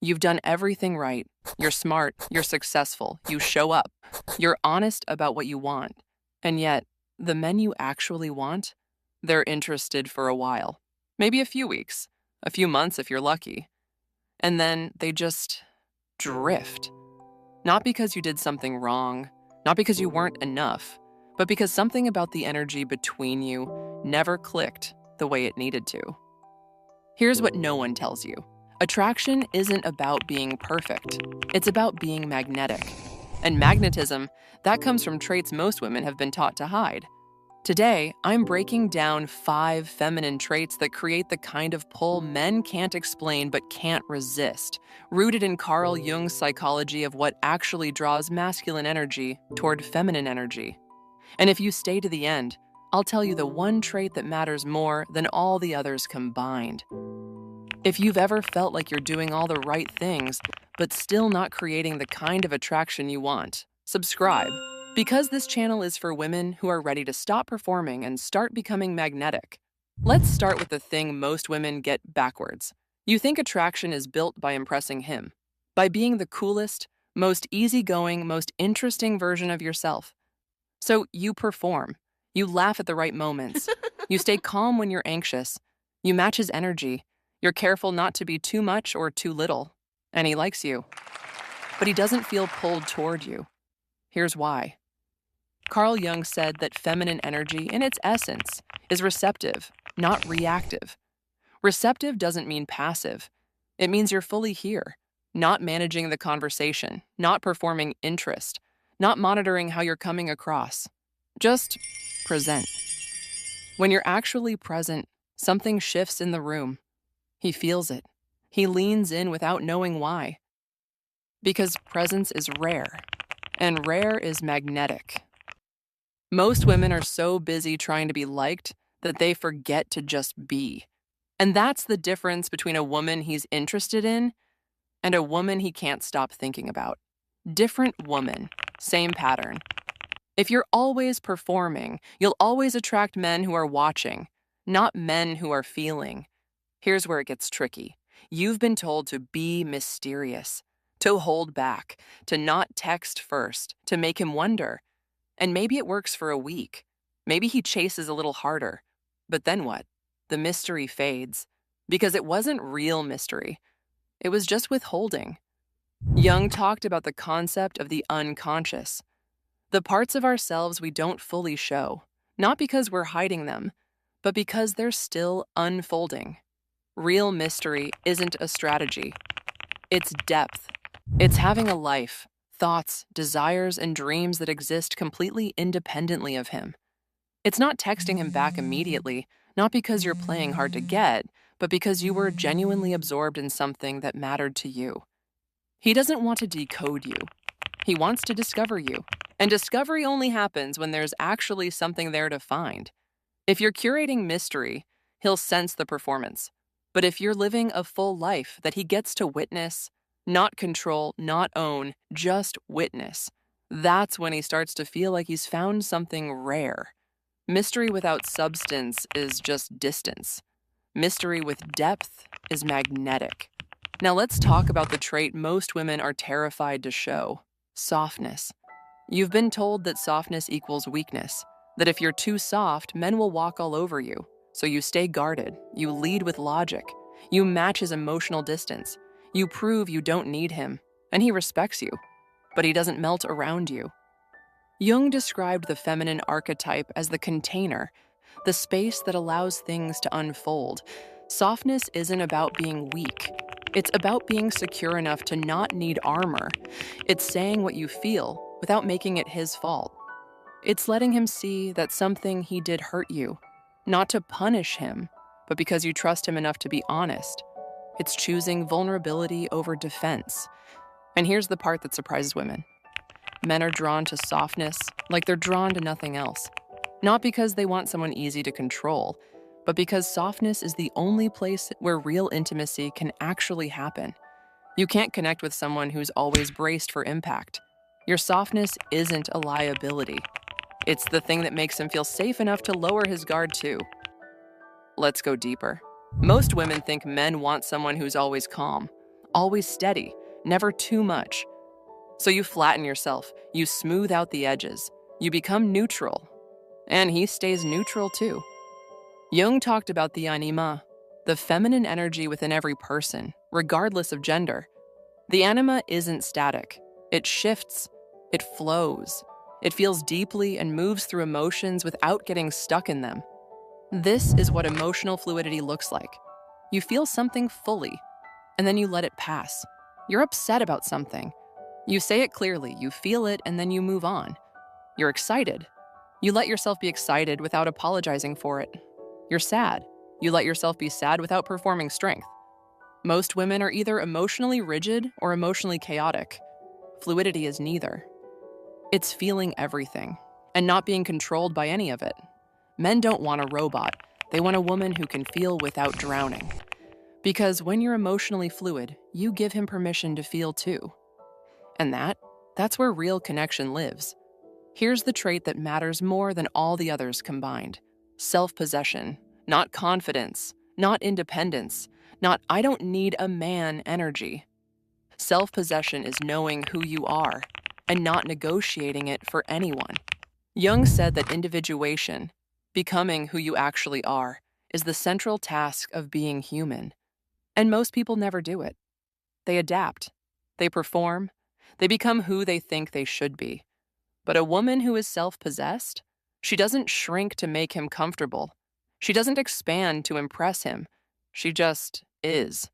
You've done everything right. You're smart, you're successful, you show up. You're honest about what you want. And yet, the men you actually want, they're interested for a while. Maybe a few weeks, a few months if you're lucky. And then they just drift. Not because you did something wrong, not because you weren't enough, but because something about the energy between you never clicked the way it needed to. Here's what no one tells you. Attraction isn't about being perfect. It's about being magnetic. And magnetism, that comes from traits most women have been taught to hide. Today, I'm breaking down 5 feminine traits that create the kind of pull men can't explain but can't resist, rooted in Carl Jung's psychology of what actually draws masculine energy toward feminine energy. And if you stay to the end, I'll tell you the one trait that matters more than all the others combined. If you've ever felt like you're doing all the right things, but still not creating the kind of attraction you want, subscribe. Because this channel is for women who are ready to stop performing and start becoming magnetic. Let's start with the thing most women get backwards. You think attraction is built by impressing him, by being the coolest, most easygoing, most interesting version of yourself. So you perform. You laugh at the right moments. You stay calm when you're anxious. You match his energy. You're careful not to be too much or too little. And he likes you. But he doesn't feel pulled toward you. Here's why. Carl Jung said that feminine energy, in its essence, is receptive, not reactive. Receptive doesn't mean passive. It means you're fully here, not managing the conversation, not performing interest, not monitoring how you're coming across. Just present. When you're actually present, something shifts in the room. He feels it. He leans in without knowing why. Because presence is rare, and rare is magnetic. Most women are so busy trying to be liked that they forget to just be. And that's the difference between a woman he's interested in and a woman he can't stop thinking about. Different woman, same pattern. If you're always performing, you'll always attract men who are watching, not men who are feeling. Here's where it gets tricky. You've been told to be mysterious, to hold back, to not text first, to make him wonder. And maybe it works for a week. Maybe he chases a little harder. But then what? The mystery fades. Because it wasn't real mystery. It was just withholding. Jung talked about the concept of the unconscious. The parts of ourselves we don't fully show. Not because we're hiding them, but because they're still unfolding. Real mystery isn't a strategy. It's depth. It's having a life. Thoughts, desires, and dreams that exist completely independently of him. It's not texting him back immediately, not because you're playing hard to get, but because you were genuinely absorbed in something that mattered to you. He doesn't want to decode you. He wants to discover you. And discovery only happens when there's actually something there to find. If you're curating mystery, he'll sense the performance. But if you're living a full life that he gets to witness, not control, not own, just witness, that's when he starts to feel like he's found something rare. Mystery without substance is just distance. Mystery with depth is magnetic. Now let's talk about the trait most women are terrified to show: softness. You've been told that softness equals weakness, that if you're too soft, men will walk all over you. So you stay guarded, you lead with logic, you match his emotional distance. You prove you don't need him, and he respects you, but he doesn't melt around you. Jung described the feminine archetype as the container, the space that allows things to unfold. Softness isn't about being weak. It's about being secure enough to not need armor. It's saying what you feel without making it his fault. It's letting him see that something he did hurt you, not to punish him, but because you trust him enough to be honest. It's choosing vulnerability over defense. And here's the part that surprises women. Men are drawn to softness like they're drawn to nothing else. Not because they want someone easy to control, but because softness is the only place where real intimacy can actually happen. You can't connect with someone who's always braced for impact. Your softness isn't a liability. It's the thing that makes him feel safe enough to lower his guard too. Let's go deeper. Most women think men want someone who's always calm, always steady, never too much. So you flatten yourself, you smooth out the edges, you become neutral. And he stays neutral too. Jung talked about the anima, the feminine energy within every person, regardless of gender. The anima isn't static. It shifts, it flows, it feels deeply and moves through emotions without getting stuck in them. This is what emotional fluidity looks like. You feel something fully, and then you let it pass. You're upset about something. You say it clearly, you feel it, and then you move on. You're excited. You let yourself be excited without apologizing for it. You're sad. You let yourself be sad without performing strength. Most women are either emotionally rigid or emotionally chaotic. Fluidity is neither. It's feeling everything and not being controlled by any of it. Men don't want a robot. They want a woman who can feel without drowning. Because when you're emotionally fluid, you give him permission to feel too. And that's where real connection lives. Here's the trait that matters more than all the others combined. Self-possession, not confidence, not independence, not "I don't need a man" energy. Self-possession is knowing who you are and not negotiating it for anyone. Jung said that individuation, becoming who you actually are, is the central task of being human. And most people never do it. They adapt, they perform, they become who they think they should be. But a woman who is self-possessed, she doesn't shrink to make him comfortable. She doesn't expand to impress him. She just is.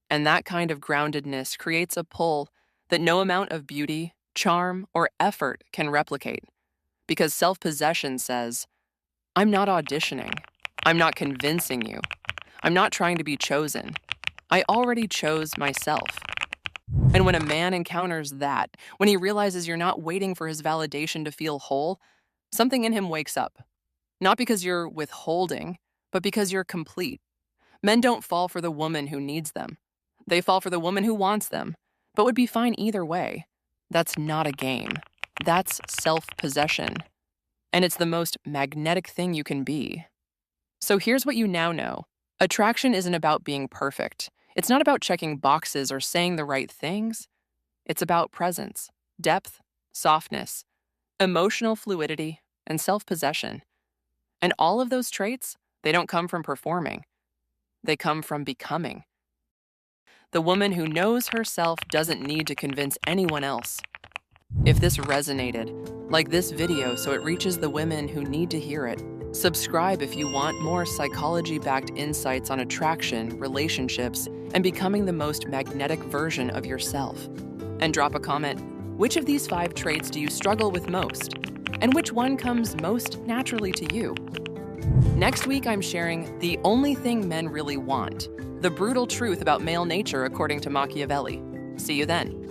And that kind of groundedness creates a pull that no amount of beauty, charm, or effort can replicate. Because self-possession says, I'm not auditioning. I'm not convincing you. I'm not trying to be chosen. I already chose myself. And when a man encounters that, when he realizes you're not waiting for his validation to feel whole, something in him wakes up. Not because you're withholding, but because you're complete. Men don't fall for the woman who needs them. They fall for the woman who wants them, but would be fine either way. That's not a game. That's self-possession. And it's the most magnetic thing you can be. So here's what you now know. Attraction isn't about being perfect. It's not about checking boxes or saying the right things. It's about presence, depth, softness, emotional fluidity, and self-possession. And all of those traits, they don't come from performing. They come from becoming. The woman who knows herself doesn't need to convince anyone else. If this resonated, like this video so it reaches the women who need to hear it. Subscribe if you want more psychology-backed insights on attraction, relationships, and becoming the most magnetic version of yourself. And drop a comment. Which of these 5 traits do you struggle with most? And which one comes most naturally to you? Next week, I'm sharing the only thing men really want, the brutal truth about male nature according to Machiavelli. See you then.